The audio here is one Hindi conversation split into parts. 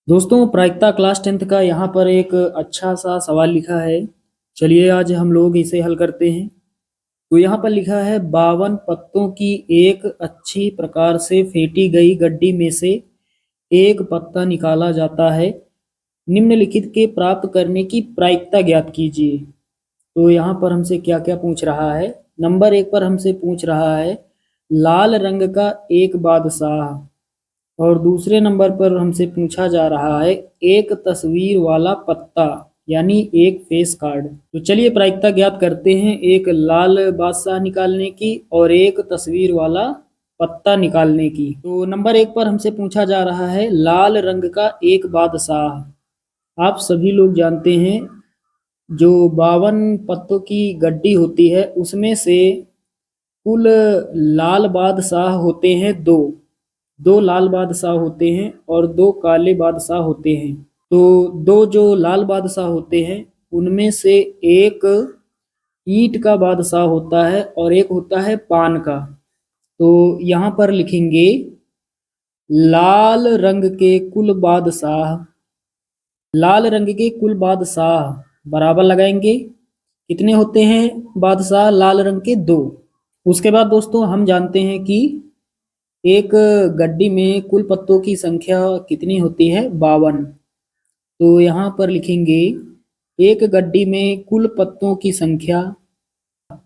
दोस्तों प्रायिकता क्लास 10th का यहाँ पर एक अच्छा सा सवाल लिखा है। चलिए आज हम लोग इसे हल करते हैं। तो यहाँ पर लिखा है 52 पत्तों की एक अच्छी प्रकार से फेंटी गई गड्डी में से एक पत्ता निकाला जाता है। निम्नलिखित के प्राप्त करने की प्रायिकता ज्ञात कीजिए। तो यहाँ पर हमसे क्या क्या पूछ रहा है। नंबर 1 पर हमसे पूछ रहा है लाल रंग का एक बादशाह, और दूसरे नंबर पर हमसे पूछा जा रहा है एक तस्वीर वाला पत्ता यानी एक फेस कार्ड। तो चलिए प्रायिकता ज्ञात करते हैं, एक लाल बादशाह निकालने की और एक तस्वीर वाला पत्ता निकालने की। तो नंबर 1 पर हमसे पूछा जा रहा है लाल रंग का एक बादशाह। आप सभी लोग जानते हैं जो 52 पत्तों की गड्डी होती है उसमें से कुल लाल बादशाह होते हैं दो। दो लाल बादशाह होते हैं और दो काले बादशाह होते हैं। तो दो जो लाल बादशाह होते हैं उनमें से एक ईंट का बादशाह होता है और एक होता है पान का। तो यहाँ पर लिखेंगे लाल रंग के कुल बादशाह, लाल रंग के कुल बादशाह बराबर लगाएंगे। कितने होते हैं बादशाह लाल रंग के? दो। उसके बाद दोस्तों हम जानते हैं कि एक गड्डी में कुल पत्तों की संख्या कितनी होती है? 52। तो यहाँ पर लिखेंगे एक गड्डी में कुल पत्तों की संख्या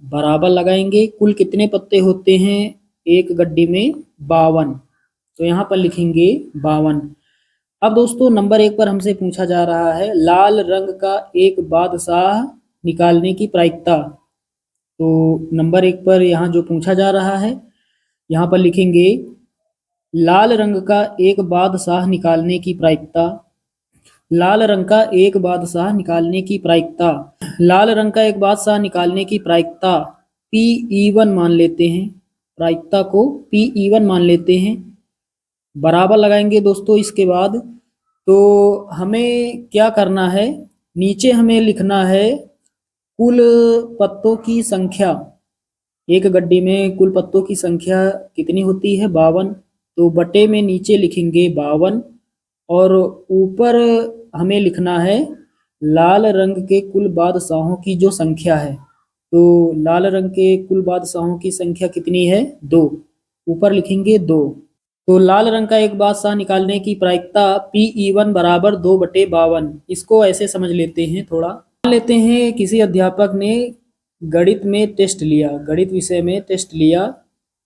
बराबर लगाएंगे। कुल कितने पत्ते होते हैं एक गड्डी में? 52। तो यहाँ पर लिखेंगे 52। अब दोस्तों नंबर 1 पर हमसे पूछा जा रहा है लाल रंग का एक बादशाह निकालने की प्रायिकता। तो नंबर 1 पर यहाँ जो पूछा जा रहा है यहाँ पर लिखेंगे लाल रंग का एक बादशाह निकालने की प्रायिकता। लाल रंग का एक बादशाह निकालने की प्रायिकता, लाल रंग का एक बादशाह निकालने की प्रायिकता Pe1 मान लेते हैं। प्रायिकता को Pe1 मान लेते हैं, बराबर लगाएंगे दोस्तों। इसके बाद तो हमें क्या करना है, नीचे हमें लिखना है कुल पत्तों की संख्या। एक गड्डी में कुल पत्तों की संख्या कितनी होती है? 52। तो बटे में नीचे लिखेंगे 52 और ऊपर हमें लिखना है लाल रंग के कुल बादशाहों की जो संख्या है। तो लाल रंग के कुल बादशाहों की संख्या कितनी है? 2। ऊपर लिखेंगे 2। तो लाल रंग का एक बादशाह निकालने की प्रायिकता Pe1 बराबर 2/52। इसको ऐसे समझ लेते हैं थोड़ा। मान लेते हैं किसी अध्यापक ने गणित में टेस्ट लिया, गणित विषय में टेस्ट लिया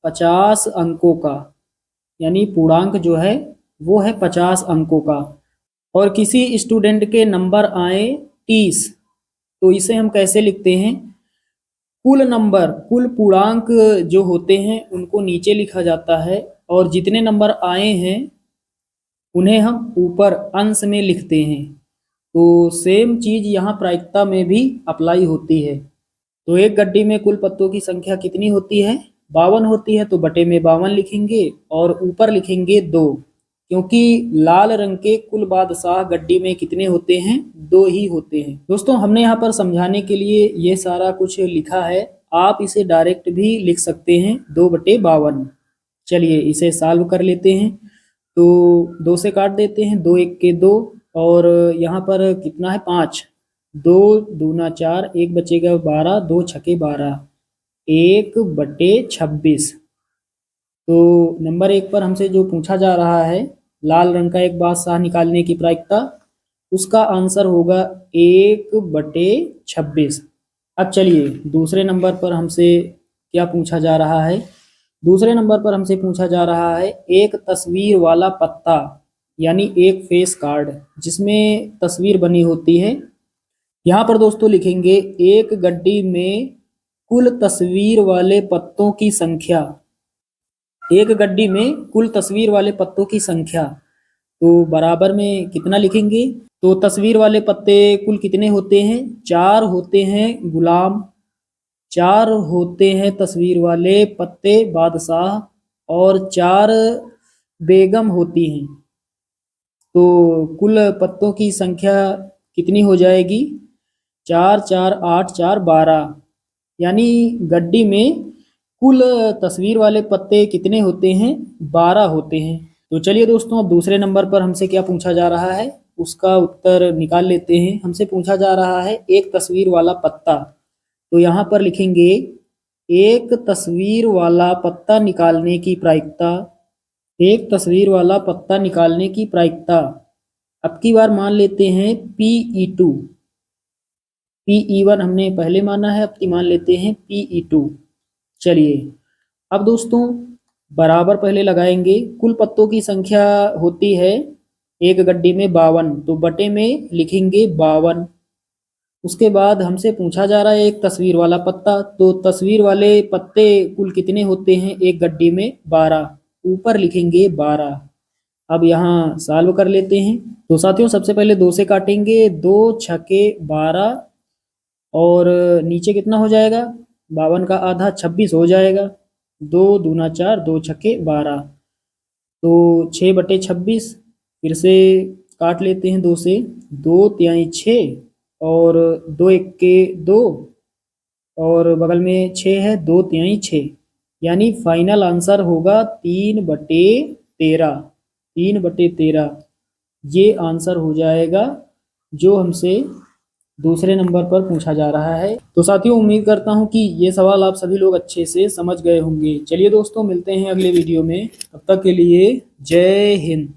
50 अंकों का, यानी पूर्णांक जो है वो है 50 अंकों का, और किसी स्टूडेंट के नंबर आए 30। तो इसे हम कैसे लिखते हैं? कुल नंबर, कुल पूर्णांक जो होते हैं उनको नीचे लिखा जाता है और जितने नंबर आए हैं उन्हें हम ऊपर अंश में लिखते हैं। तो सेम चीज यहाँ प्रायिकता में भी अप्लाई होती है। तो एक गड्डी में कुल पत्तों की संख्या कितनी होती है? 52 होती है। तो बटे में 52 लिखेंगे और ऊपर लिखेंगे 2, क्योंकि लाल रंग के कुल बादशाह गड्डी में कितने होते हैं? 2 ही होते हैं। दोस्तों हमने यहाँ पर समझाने के लिए ये सारा कुछ लिखा है, आप इसे डायरेक्ट भी लिख सकते हैं 2/52। चलिए इसे सॉल्व कर लेते हैं। तो 2 से काट देते हैं, 2 1 के 2, और यहाँ पर कितना है? 5। 2 दूना 4, 1 बचेगा 12, 2 छके 12, 1/26। तो नंबर 1 पर हमसे जो पूछा जा रहा है लाल रंग का एक बादशाह निकालने की प्रायिकता, उसका आंसर होगा 1/26। अब चलिए दूसरे नंबर पर हमसे क्या पूछा जा रहा है। दूसरे नंबर पर हमसे पूछा जा रहा है एक तस्वीर वाला पत्ता, यानी एक फेस कार्ड जिसमें तस्वीर बनी होती है। यहाँ पर दोस्तों लिखेंगे एक गड्डी में कुल तस्वीर वाले पत्तों की संख्या। एक गड्डी में कुल तस्वीर वाले पत्तों की संख्या, तो बराबर में कितना लिखेंगे? तो तस्वीर वाले पत्ते कुल कितने होते हैं? 4 होते हैं गुलाम, 4 होते हैं तस्वीर वाले पत्ते बादशाह, और 4 बेगम होती हैं। तो कुल पत्तों की संख्या कितनी हो जाएगी? 4 4 8 4 12, यानी गड्डी में कुल तस्वीर वाले पत्ते कितने होते हैं? 12 होते हैं। तो चलिए दोस्तों, अब दूसरे नंबर पर हमसे क्या पूछा जा रहा है उसका उत्तर निकाल लेते हैं। हमसे पूछा जा रहा है एक तस्वीर वाला पत्ता। तो यहाँ पर लिखेंगे एक तस्वीर वाला पत्ता निकालने की प्रायिकता। एक तस्वीर वाला पत्ता निकालने की प्रायिकता अब की बार मान लेते हैं Pe2। Pe1 हमने पहले माना है, अब की मान लेते हैं Pe2। चलिए अब दोस्तों बराबर पहले लगाएंगे। कुल पत्तों की संख्या होती है एक गड्डी में 52, तो बटे में लिखेंगे 52। उसके बाद हमसे पूछा जा रहा है एक तस्वीर वाला पत्ता, तो तस्वीर वाले पत्ते कुल कितने होते हैं एक गड्डी में 12, ऊपर लिखेंगे 12। अब यहाँ सॉल्व कर लेते हैं। तो साथियों सबसे पहले 2 से काटेंगे, 2 छके 12 और नीचे कितना हो जाएगा, 52 का आधा 26 हो जाएगा। 2 दूना 4, 2 छके 12, तो 6/26। फिर से काट लेते हैं 2 से, 2 तिहाई 6 और 2 एक्के 2 और बगल में 6 है, 2 तिहाई 6, यानी फाइनल आंसर होगा 3/13। 3/13 ये आंसर हो जाएगा जो हमसे दूसरे नंबर पर पूछा जा रहा है। तो साथियों उम्मीद करता हूं कि ये सवाल आप सभी लोग अच्छे से समझ गए होंगे। चलिए दोस्तों मिलते हैं अगले वीडियो में, तब तक के लिए जय हिंद।